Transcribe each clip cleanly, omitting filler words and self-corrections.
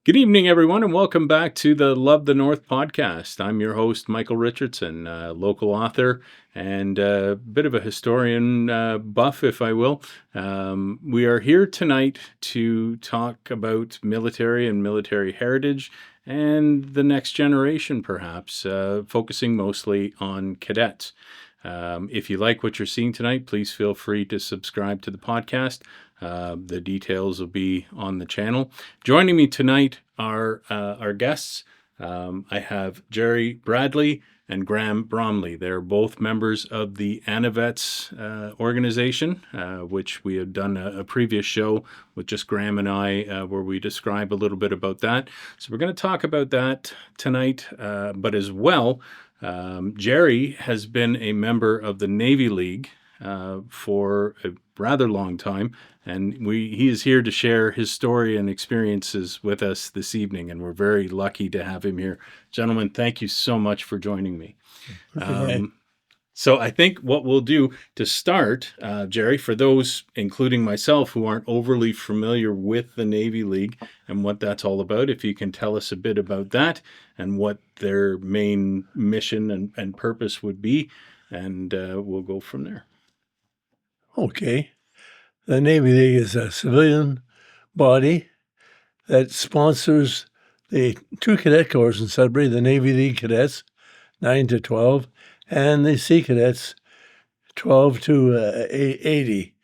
Good evening, everyone, and welcome back to the Love the North podcast. I'm your host, Michael Richardson, local author and a bit of a historian buff, if I will. We are here tonight to talk about military and military heritage and the next generation, perhaps, focusing mostly on cadets. If you like what you're seeing tonight, please feel free to subscribe to the podcast. The details will be on the channel. Joining me tonight are our guests. I have Jerry Bradley and Graham Bromley. They're both members of the ANAVETS organization, which we had done a previous show with just Graham and I, where we describe a little bit about that. So we're going to talk about that tonight, but as well, Jerry has been a member of the Navy League for a rather long time, and he is here to share his story and experiences with us this evening, and we're very lucky to have him here. Gentlemen, thank you so much for joining me. So I think what we'll do to start, Jerry, for those, including myself, who aren't overly familiar with the Navy League and what that's all about, if you can tell us a bit about that and what their main mission and purpose would be, and we'll go from there. Okay. The Navy League is a civilian body that sponsors the two cadet corps in Sudbury, the Navy League cadets, 9 to 12, and the Sea Cadets, 12 to 80,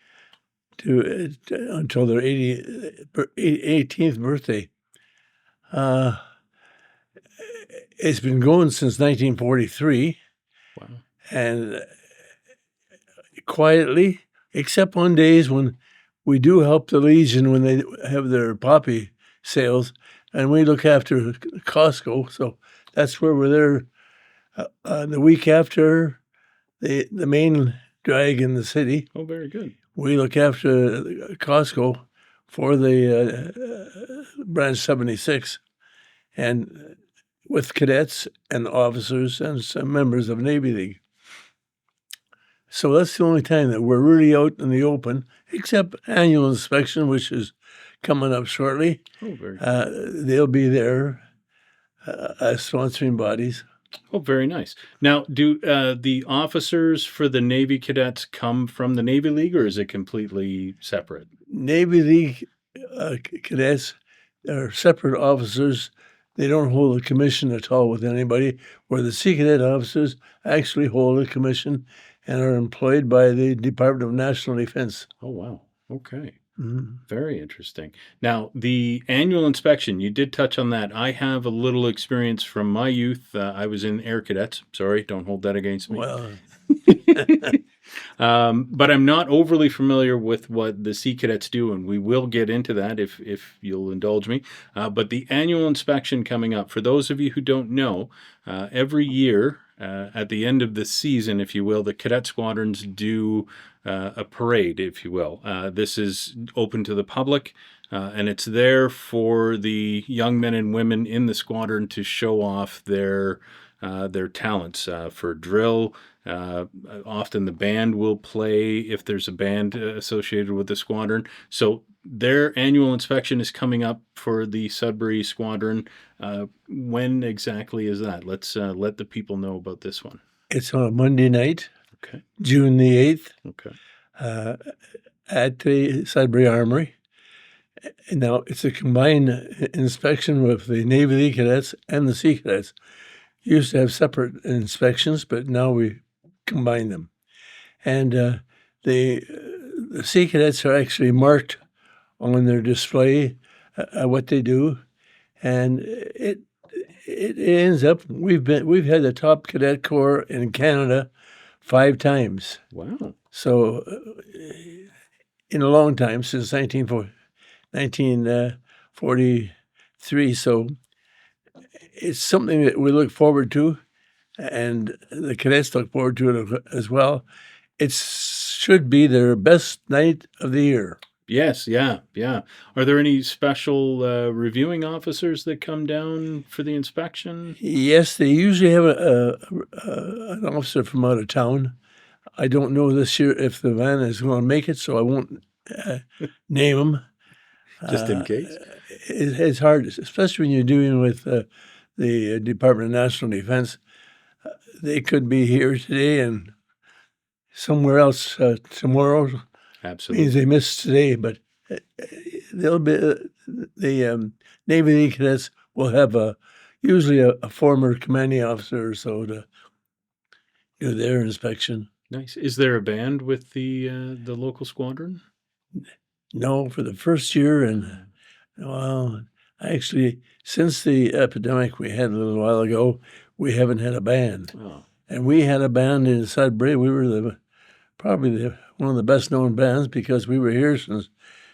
until their 18th birthday. It's been going since 1943. Wow. And quietly, except on days when we do help the Legion when they have their poppy sales, and we look after Costco. So that's where we're there. The week after the main drag in the city. Oh, very good. We look after Costco for the Branch 76, and with cadets and officers and some members of Navy League. So that's the only time that we're really out in the open, except annual inspection, which is coming up shortly. Oh, very good. They'll be there as sponsoring bodies. Oh, very nice. Now, do the officers for the Navy cadets come from the Navy League, or is it completely separate? Navy League cadets are separate officers. They don't hold a commission at all with anybody, where the Sea Cadet officers actually hold a commission and are employed by the Department of National Defense. Oh, wow. Okay. Mm-hmm. Very interesting. Now, the annual inspection, you did touch on that. I have a little experience from my youth. I was in Air Cadets. Sorry, don't hold that against me. Well, but I'm not overly familiar with what the Sea Cadets do, and we will get into that if you'll indulge me. But the annual inspection coming up, for those of you who don't know, every year at the end of the season, if you will, the cadet squadrons do a parade, if you will. This is open to the public, and it's there for the young men and women in the squadron to show off their talents for drill. Often the band will play if there's a band associated with the squadron. So their annual inspection is coming up for the Sudbury Squadron. When exactly is that? Let's let the people know about this one. It's on a Monday night, Okay. June the 8th, Okay. at the Sudbury Armoury. And now, it's a combined inspection with the Navy League cadets and the Sea Cadets. Used to have separate inspections, but now we combine them. And the Sea Cadets are actually marked on their display what they do, and it ends up we've had the top cadet corps in Canada 5 times. Wow. So in a long time, since 1943. So it's something that we look forward to, and the cadets look forward to it as well. It should be their best night of the year. Yes, yeah. Are there any special reviewing officers that come down for the inspection? Yes, they usually have an officer from out of town. I don't know this year if the van is going to make it, so I won't name him. Just in case? it's hard, especially when you're dealing with the Department of National Defense. They could be here today and somewhere else tomorrow. Means Absolutely. they missed today, but they'll be the Navy cadets will have usually a former commanding officer or so to do their inspection. Nice. Is there a band with the local squadron? No, for the first year, and well, actually, since the epidemic we had a little while ago, we haven't had a band. Oh, And we had a band in Sudbury. We were probably one of the best known bands because we were here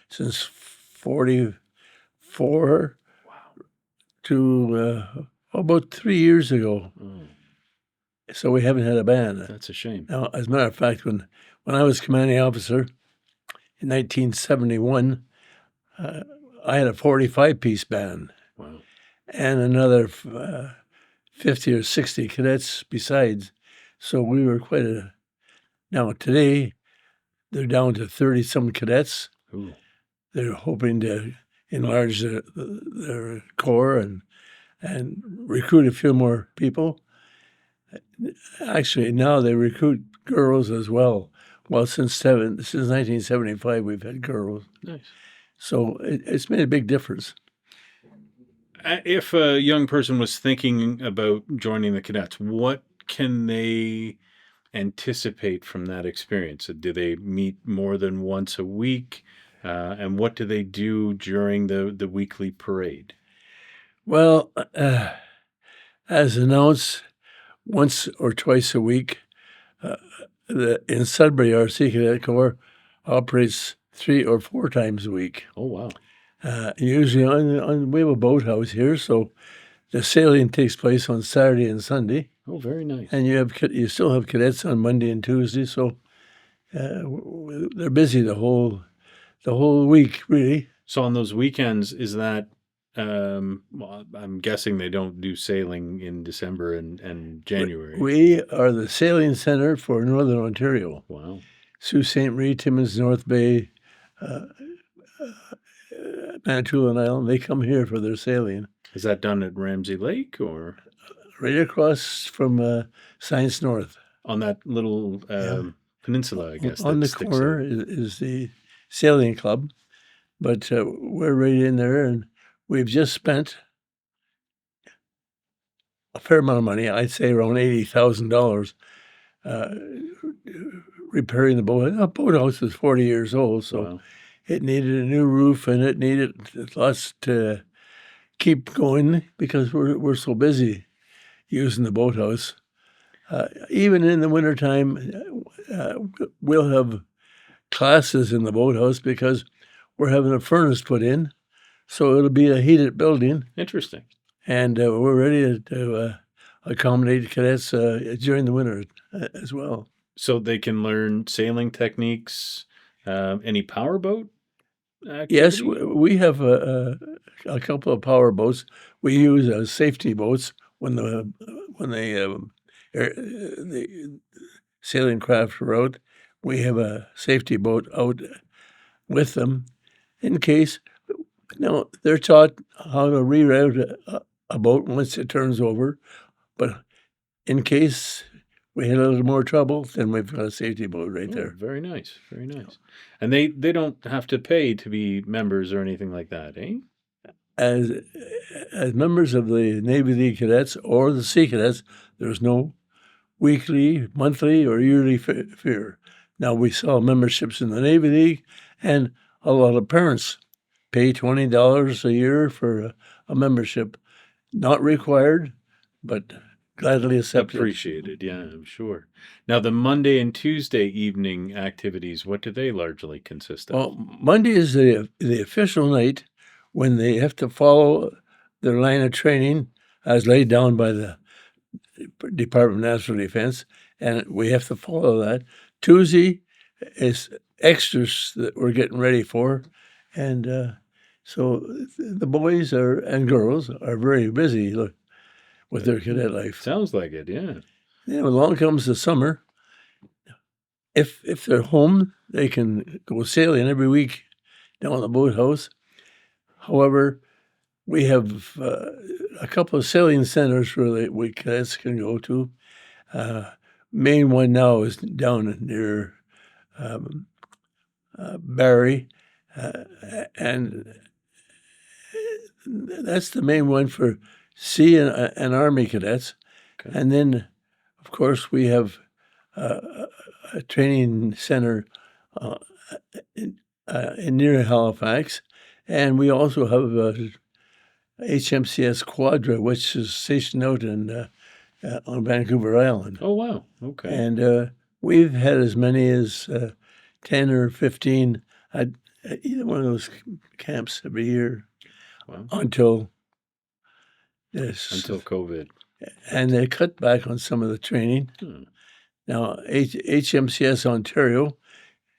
since 44 wow. to about 3 years ago. Oh, So we haven't had a band. that's a shame. Now, as a matter of fact, when I was commanding officer in 1971, I had a 45-piece band Wow. and another 50 or 60 cadets besides. So we were quite a. Now, today, they're down to 30-some cadets. Ooh. They're hoping to enlarge their corps and recruit a few more people. Actually, now they recruit girls as well. Well, since 1975, we've had girls. Nice. So it's made a big difference. If a young person was thinking about joining the cadets, what can they anticipate from that experience? Do they meet more than once a week? And what do they do during the weekly parade? Well, as announced, once or twice a week, in Sudbury, our Sea Cadet Corps operates 3 or 4 times a week. Oh, wow. Usually we have a boathouse here, so the sailing takes place on Saturday and Sunday. Oh, very nice. And you still have cadets on Monday and Tuesday, so they're busy the whole week, really. So on those weekends, is that, well, I'm guessing they don't do sailing in December and January. We are the sailing center for Northern Ontario. Wow. Sault Ste. Marie, Timmins, North Bay, Manitoulin Island, they come here for their sailing. Is that done at Ramsey Lake or Right across from Science North. on that little peninsula, I guess? On that the sticks corner out? is the sailing club, but we're right in there, and we've just spent a fair amount of money, I'd say around $80,000, repairing the boat. The boathouse is 40 years old, so Wow. it needed a new roof, and it needed lots to keep going because we're so busy using the boathouse. Even in the wintertime, we'll have classes in the boathouse because we're having a furnace put in, so it'll be a heated building, Interesting. and we're ready to accommodate cadets during the winter as well. So they can learn sailing techniques, any powerboat Yes, activity? we have a couple of power boats. We use as safety boats when the sailing craft are out. We have a safety boat out with them in case. Now, they're taught how to reroute a boat once it turns over, but in case we had a little more trouble, then we've got a safety boat right Oh, there. very nice. Very nice. And they don't have to pay to be members or anything like that, eh? As members of the Navy League cadets or the Sea Cadets, there's no weekly, monthly, or yearly fee. Now, we sell memberships in the Navy League, and a lot of parents pay $20 a year for a membership. Not required, but gladly accepted. Appreciated, yeah, I'm sure. Now, the Monday and Tuesday evening activities, what do they largely consist of? Well, Monday is the official night when they have to follow their line of training as laid down by the Department of National Defense, and we have to follow that. Tuesday is extras that we're getting ready for, and so the boys and girls are very busy with their cadet life. Sounds like it, yeah. Along comes the summer. If they're home, they can go sailing every week down the boathouse. However, we have a couple of sailing centers where we cadets can go to. Main one now is down near Barrie, and that's the main one for Sea and Army cadets. Okay. And then, of course, we have a training center in near Halifax, and we also have HMCS Quadra, which is stationed out on Vancouver Island. Oh, wow. Okay. And we've had as many as 10 or 15 at either one of those camps every year. Wow. Until COVID. And they cut back on some of the training. Now, HMCS Ontario,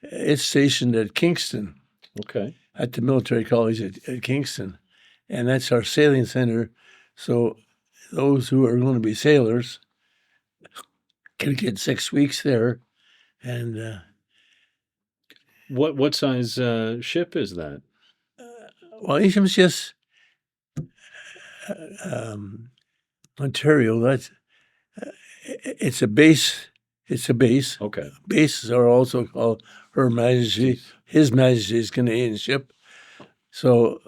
it's stationed at Kingston. Okay. At the military college at Kingston. And that's our sailing center. So those who are going to be sailors can get 6 weeks there. And what size ship is that? well, HMCS Ontario, that's it's a base. It's a base. Okay. Bases are also called Her Majesty, His Majesty's Canadian ship. So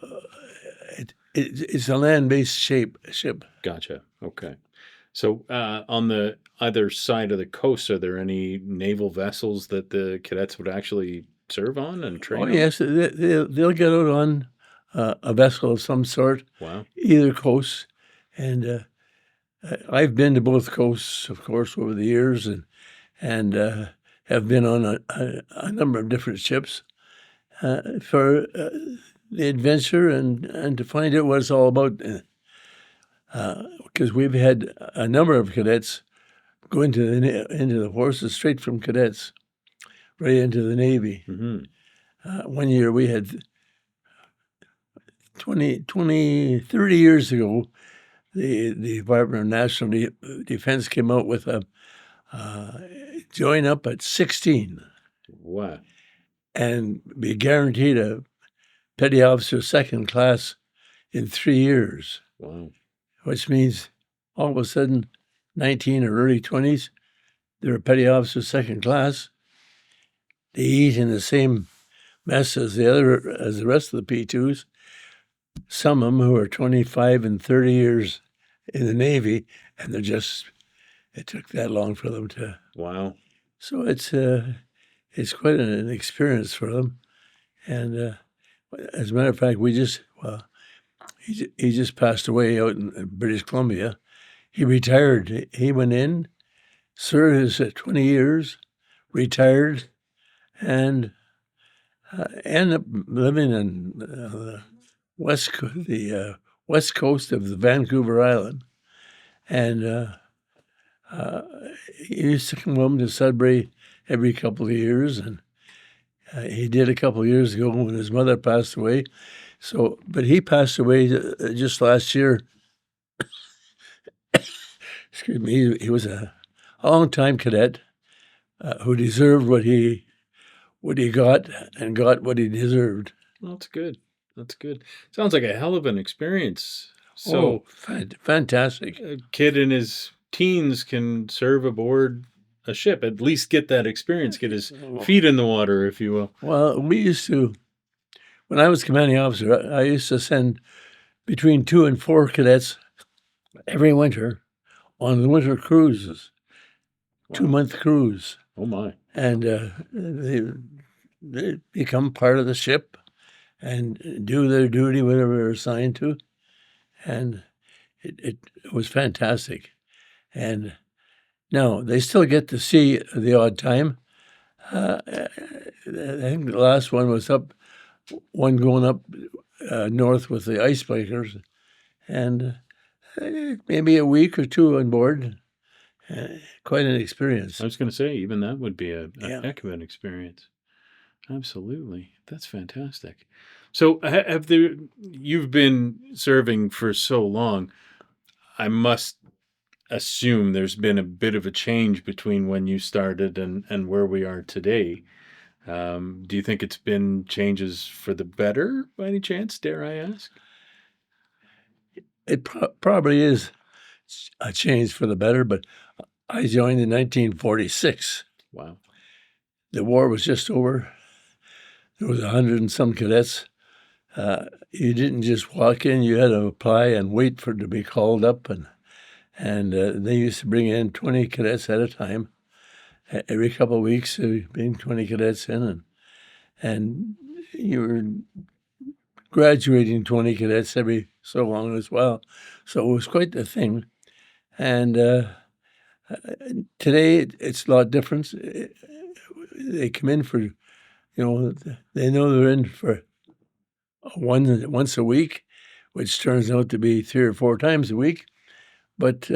it's a land-based ship. Gotcha. Okay. So on the either side of the coast, are there any naval vessels that the cadets would actually serve on and train on? Yes, they'll get out on a vessel of some sort. Wow. Either coast. And I've been to both coasts, of course, over the years, and have been on a number of different ships for the adventure and to find out what it's all about. Because we've had a number of cadets go into the forces straight from cadets right into the Navy. Mm-hmm. One year we had 30 years ago, the Department of National Defense came out with a join up at 16. Wow. And be guaranteed a petty officer second class in 3 years. Wow. Which means all of a sudden, 19 or early 20s, they're a petty officer second class. They eat in the same mess as the rest of the P2s. Some of them who are 25 and 30 years in the Navy, and it took that long for them to. Wow. So it's quite an experience for them. And as a matter of fact, he just passed away out in British Columbia. He retired. He went in, served his 20 years, retired, and ended up living in the west coast of the Vancouver Island. And he used to come home to Sudbury every couple of years, and he did a couple of years ago when his mother passed away. So, but he passed away just last year. Excuse me. He was a long-time cadet who deserved what he got and got what he deserved. Well, that's good. That's good. Sounds like a hell of an experience. So fantastic. A kid in his teens can serve aboard a ship, at least get that experience, get his feet in the water, if you will. Well, we used to, when I was commanding officer, I used to send between 2 and 4 cadets every winter on the winter cruises, 2-month cruise. Oh, my. And they become part of the ship and do their duty, whatever they're assigned to. And it was fantastic. And now they still get to see the odd time. I think the last one was one going up north with the icebreakers, and maybe a week or 2 on board. Quite an experience. I was going to say, even that would be a heck of an experience. Absolutely. That's fantastic. So you've been serving for so long, I must assume there's been a bit of a change between when you started and where we are today. Do you think it's been changes for the better by any chance, dare I ask? it probably is a change for the better, but I joined in 1946. Wow. The war was just over. There was 100 and some cadets. You didn't just walk in; you had to apply and wait for it to be called up, and they used to bring in 20 cadets at a time. Every couple of weeks, bring 20 cadets in, and you were graduating 20 cadets every so long as well. So it was quite the thing. And today it's a lot different. They come in for, they know they're in for once a week, which turns out to be 3 or 4 times a week. But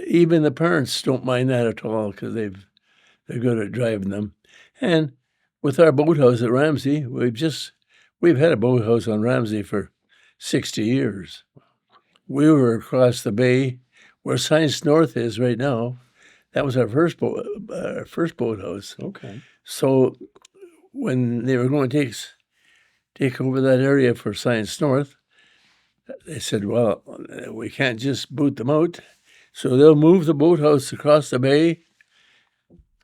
even the parents don't mind that at all because they're good at driving them. And with our boathouse at Ramsey, we've had a boathouse on Ramsey for 60 years. We were across the bay where Science North is right now. That was our first boathouse. Okay. So when they were going to take over that area for Science North, they said, well, we can't just boot them out. So they'll move the boathouse across the bay,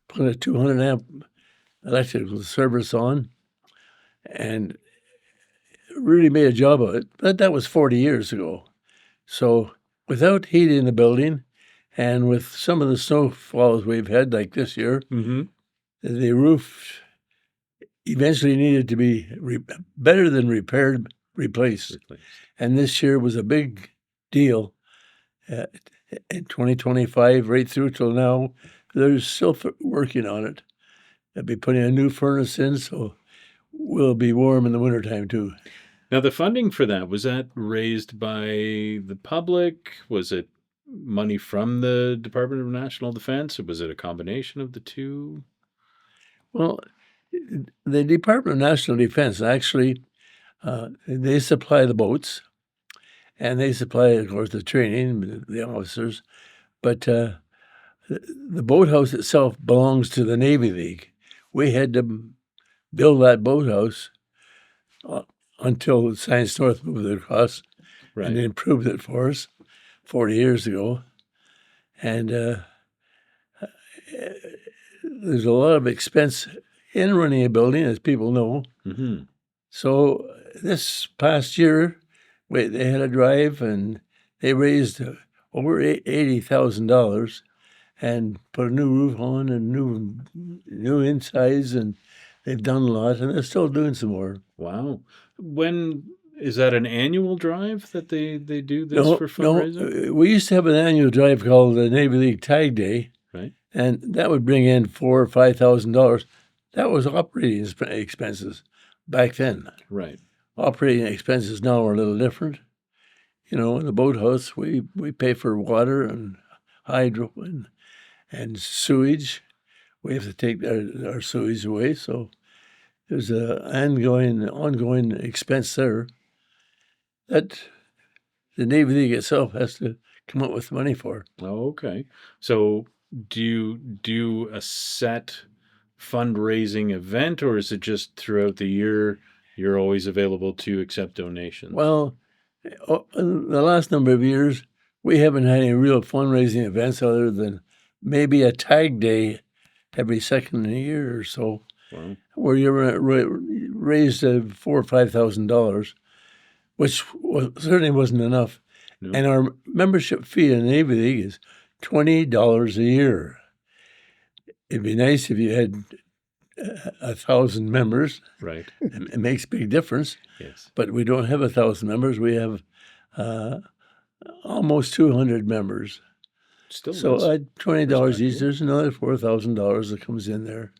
put a 200 amp electrical service on, and really made a job of it. But that was 40 years ago. So without heat in the building, and with some of the snowfalls we've had, like this year, the roof eventually needed to be better than repaired, replaced. And this year was a big deal. In 2025, right through till now, they're still working on it. They'll be putting a new furnace in, so we'll be warm in the wintertime too. Now, the funding for that, was that raised by the public? Was it money from the Department of National Defense, or was it a combination of the two? Well, the Department of National Defense, actually, they supply the boats, and they supply, of course, the training, the officers. But the boathouse itself belongs to the Navy League. We had to build that boathouse until Science North moved it across and improved it for us 40 years ago. And there's a lot of expense in running a building, as people know. Mm-hmm. So this past year, they had a drive, and they raised over $80,000 and put a new roof on and new insides, and they've done a lot, and they're still doing some more. Wow. When is that an annual drive that they do this for fundraising? No, we used to have an annual drive called the Navy League Tag Day, right? And that would bring in $4,000 or $5,000. That was operating expenses back then. Right. Operating expenses now are a little different. In the boathouse, we pay for water and hydro and sewage. We have to take our sewage away, so there's an ongoing expense there that the Navy League itself has to come up with money for. Oh, okay. So do you do a set fundraising event, or is it just throughout the year you're always available to accept donations? Well, in the last number of years, we haven't had any real fundraising events other than maybe a tag day every second year or so. Wow. Where you raised $4,000 or $5,000, which certainly wasn't enough. No. And our membership fee in the Navy League is $20 a year. It'd be nice if you had 1,000 members. Right. It makes a big difference. Yes. But we don't have 1,000 members. We have almost 200 members. Still, so at $20 each, there's another $4,000 that comes in there.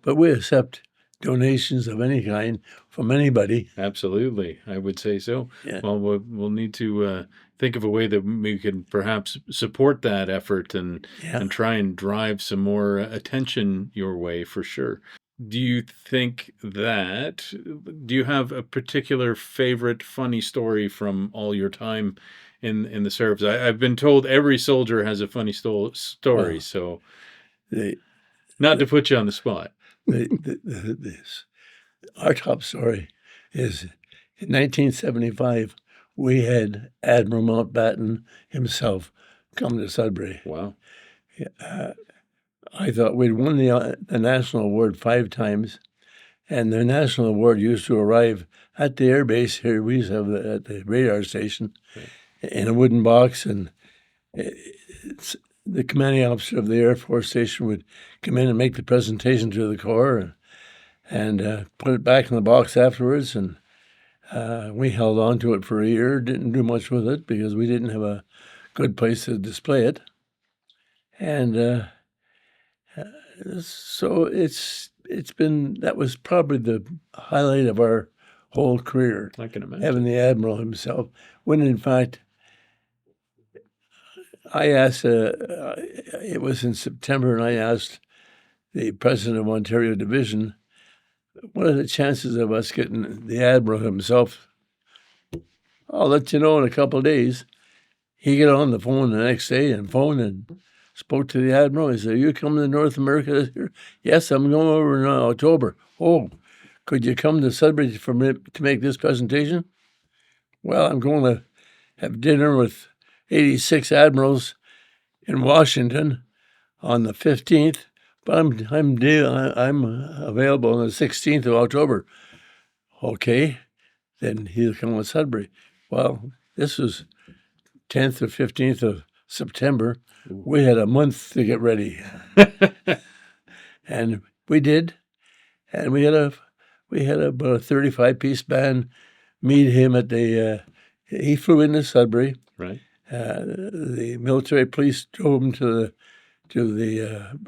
But we accept donations of any kind from anybody. Absolutely, I would say so. Yeah. Well, we'll need to think of a way that we can perhaps support that effort and try and drive some more attention your way for sure. Do you have a particular favorite funny story from all your time in the service? I've been told every soldier has a funny story, so not to put you on the spot. Our top story is in 1975, we had Admiral Mountbatten himself come to Sudbury. Wow. I thought we'd won the national award 5 times, and the national award used to arrive at the air base here. We used to have at the radar station in a wooden box, and the commanding officer of the Air Force Station would come in and make the presentation to the Corps and put it back in the box afterwards. And we held on to it for a year, didn't do much with it because we didn't have a good place to display it. And so that was probably the highlight of our whole career. I can imagine. Having the Admiral himself, when in fact, I asked, it was in September, and I asked the president of Ontario Division, what are the chances of us getting the Admiral himself? I'll let you know in a couple of days. He got on the phone the next day and phoned and spoke to the Admiral. He said, "Are you coming to North America this year?" "Yes, I'm going over in October." "Oh, could you come to Sudbury to make this presentation?" "Well, I'm going to have dinner with 86 admirals in Washington on the 15th, but I'm available on the 16th of October. "Okay, then he'll come to Sudbury." Well, this was 10th or 15th of September. We had a month to get ready, and we did. And we had about a 35-piece band meet him at the. He flew into Sudbury. Right. The military police drove him to the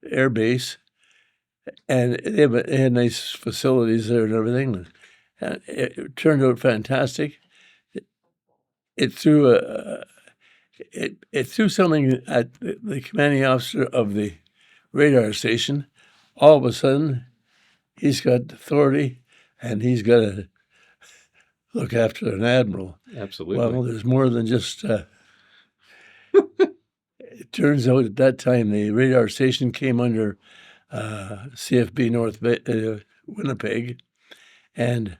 air base, and they had nice facilities there and everything. And it turned out fantastic. It threw something at the commanding officer of the radar station. All of a sudden, he's got authority, and he's got to look after an admiral. Absolutely. Well, there's more than just. It turns out at that time the radar station came under CFB North Winnipeg, and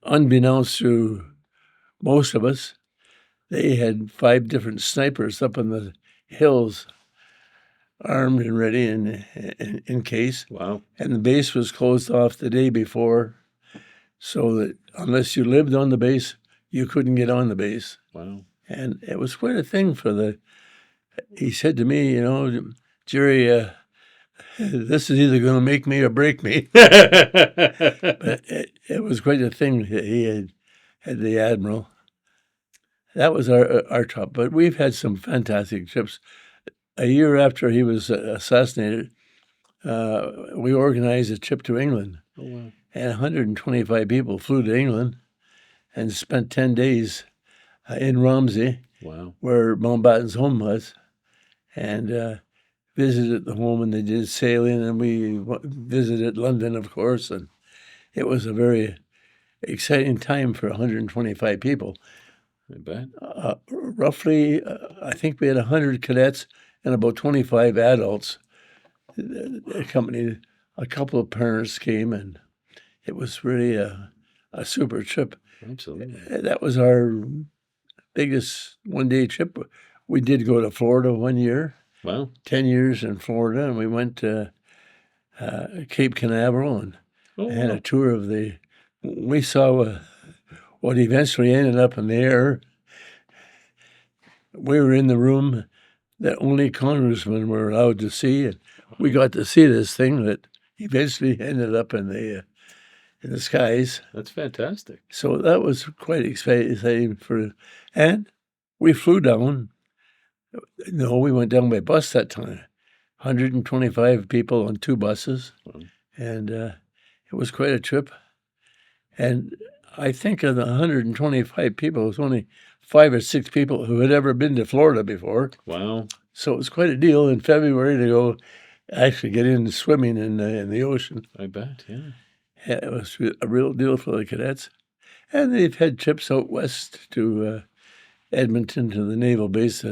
unbeknownst to most of us, they had 5 different snipers up in the hills, armed and ready in case. Wow. And the base was closed off the day before, so that unless you lived on the base, you couldn't get on the base. Wow. And it was quite a thing he said to me, "Jerry, this is either going to make me or break me." But it was quite a thing. He had the Admiral. That was our top. But we've had some fantastic trips. A year after he was assassinated, we organized a trip to England. Oh, wow. And 125 people flew to England and spent 10 days in Ramsey, Wow. where Mountbatten's home was, and visited the home, and they did sailing, and we visited London, of course, and it was a very exciting time for 125 people. I bet. Roughly, I think we had 100 cadets and about 25 adults accompanied. A couple of parents came, and it was really a super trip. Absolutely. That was our biggest one-day trip. We did go to Florida one year. Wow. 10 years in Florida, and we went to Cape Canaveral and had a tour of we saw what eventually ended up in the air. We were in the room that only congressmen were allowed to see, and we got to see this thing that eventually ended up in the skies. That's fantastic. So that was quite exciting and we flew down. No, we went down by bus that time. 125 people on 2 buses, and it was quite a trip. And I think of the 125 people, it was only 5 or 6 people who had ever been to Florida before. Wow. So it was quite a deal in February to go actually get in swimming in the ocean. I bet, yeah. Yeah, it was a real deal for the cadets. And they've had trips out west to Edmonton, to the naval base.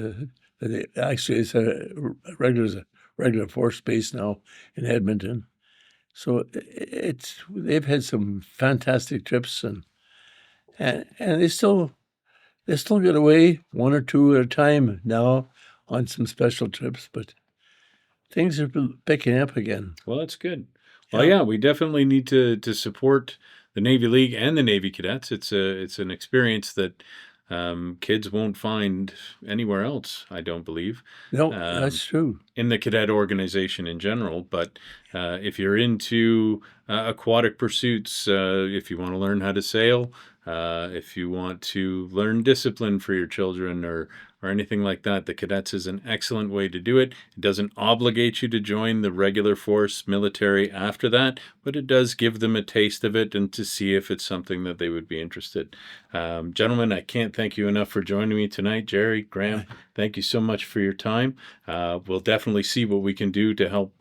Actually, it's a regular force base now in Edmonton. So they've had some fantastic trips, and they still They still get away 1 or 2 at a time now on some special trips, but things are picking up again. Well, that's good. Well, yeah, we definitely need to support the Navy League and the Navy Cadets. It's an experience that kids won't find anywhere else, I don't believe. No, that's true. In the cadet organization in general. But if you're into aquatic pursuits, if you want to learn how to sail, if you want to learn discipline for your children or anything like that, the cadets is an excellent way to do it. It doesn't obligate you to join the regular force military after that, but it does give them a taste of it and to see if it's something that they would be interested. Gentlemen, I can't thank you enough for joining me tonight. Jerry, Graham, thank you so much for your time. We'll definitely see what we can do to help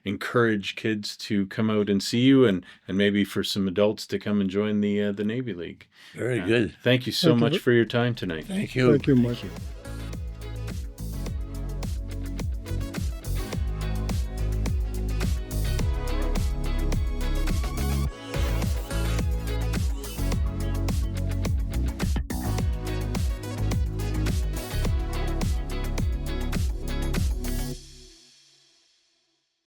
encourage kids to come out and see you, and maybe for some adults to come and join the Navy League. Very good. Thank you so much for your time tonight. Thank you. Thank you, Mike.